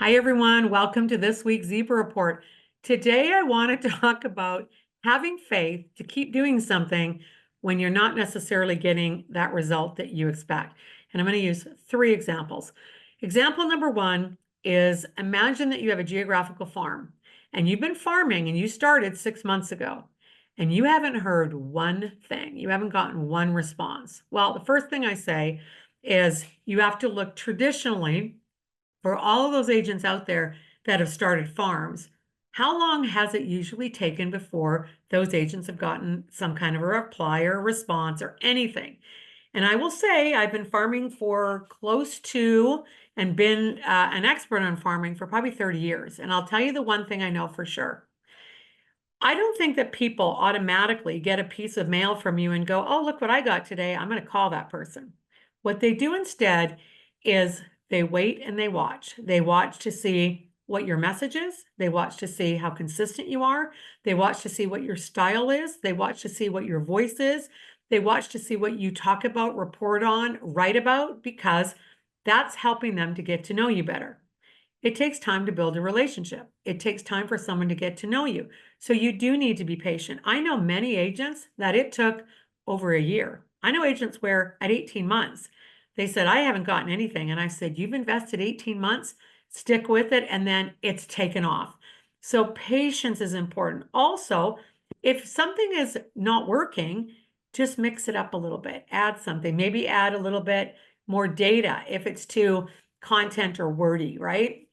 Hi, everyone. Welcome to this week's Zebra Report. Today, I want to talk about having faith to keep doing something when you're not necessarily getting that result that you expect. And I'm going to use three examples. Example number one is imagine that you have a geographical farm and you've been farming and you started 6 months ago and you haven't heard one thing. You haven't gotten one response. Well, the first thing I say is you have to look traditionally for all of those agents out there that have started farms. How long has it usually taken before those agents have gotten some kind of a reply or a response or anything? And I will say I've been farming for close to and been an expert on farming for probably 30 years. And I'll tell you the one thing I know for sure. I don't think that people automatically get a piece of mail from you and go, oh, look what I got today. I'm going to call that person. What they do instead is they wait and they watch. They watch to see what your message is. They watch to see how consistent you are. They watch to see what your style is. They watch to see what your voice is. They watch to see what you talk about, report on, write about, because that's helping them to get to know you better. It takes time to build a relationship. It takes time for someone to get to know you. So you do need to be patient. I know many agents that it took over a year. I know agents where at 18 months, they said, I haven't gotten anything. And I said, you've invested 18 months, stick with it, and then it's taken off. So patience is important. Also, if something is not working, just mix it up a little bit, add something, maybe add a little bit more data if it's too content or wordy, right?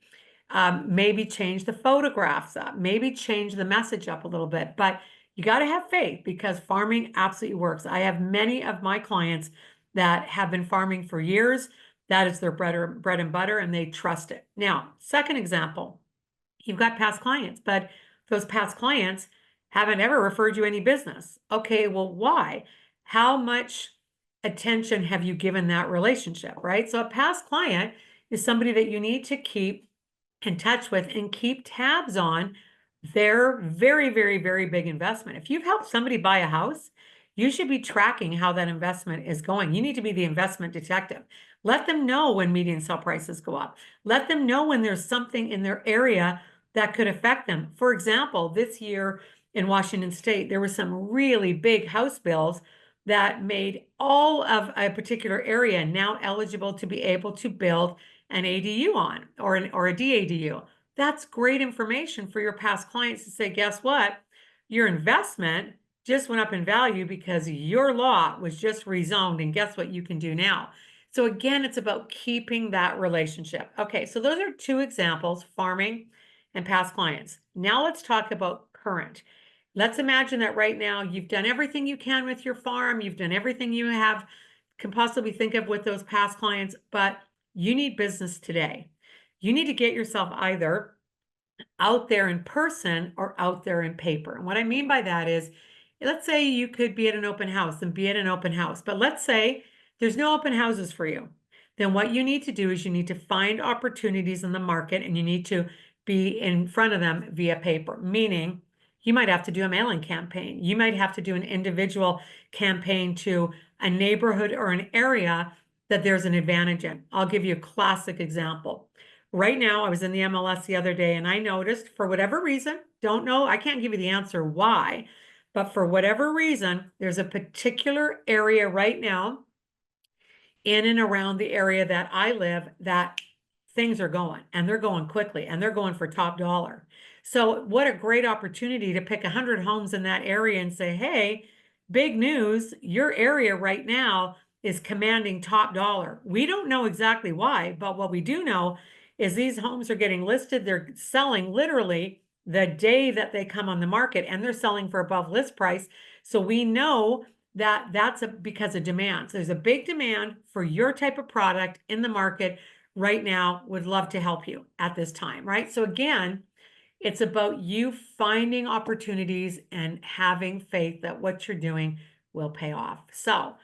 Maybe change the photographs up, maybe change the message up a little bit, but you got to have faith because farming absolutely works. I have many of my clients that have been farming for years. That is their bread and butter, and they trust it. Now, second example, you've got past clients, but those past clients haven't ever referred you any business. Okay, well, why? How much attention have you given that relationship, right? So a past client is somebody that you need to keep in touch with and keep tabs on their very, very, very big investment. If you've helped somebody buy a house, you should be tracking how that investment is going. You need to be the investment detective. Let them know when median sale prices go up. Let them know when there's something in their area that could affect them. For example, this year in Washington State, there were some really big house bills that made all of a particular area now eligible to be able to build an ADU on or a DADU. That's great information for your past clients to say, guess what? Your investment just went up in value because your lot was just rezoned, and guess what you can do now? So again, it's about keeping that relationship. Okay, so those are two examples, farming and past clients. Now let's talk about current. Let's imagine that right now you've done everything you can with your farm, you've done everything you can possibly think of with those past clients, but you need business today. You need to get yourself either out there in person or out there in paper. And what I mean by that is, let's say you could be at an open house and be at an open house, but let's say there's no open houses for you. Then what you need to do is you need to find opportunities in the market and you need to be in front of them via paper, meaning you might have to do a mailing campaign. You might have to do an individual campaign to a neighborhood or an area that there's an advantage in. I'll give you a classic example. Right now, I was in the MLS the other day and I noticed for whatever reason, don't know, I can't give you the answer why, but for whatever reason, there's a particular area right now in and around the area that I live that things are going and they're going quickly and they're going for top dollar. So what a great opportunity to pick 100 homes in that area and say, hey, big news, your area right now is commanding top dollar. We don't know exactly why, but what we do know is these homes are getting listed. They're selling literally the day that they come on the market and they're selling for above list price. So we know that that's because of demand. So there's a big demand for your type of product in the market right now. Would love to help you at this time, right? So again, it's about you finding opportunities and having faith that what you're doing will pay off. So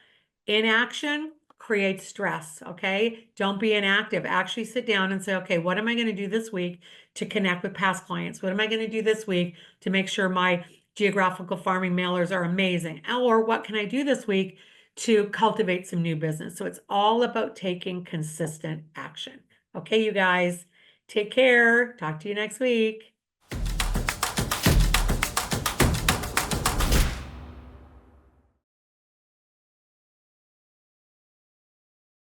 inaction creates stress, okay? Don't be inactive. Actually sit down and say, okay, what am I going to do this week to connect with past clients? What am I going to do this week to make sure my geographical farming mailers are amazing? Or what can I do this week to cultivate some new business? So it's all about taking consistent action. Okay, you guys, Take care. Talk to you next week.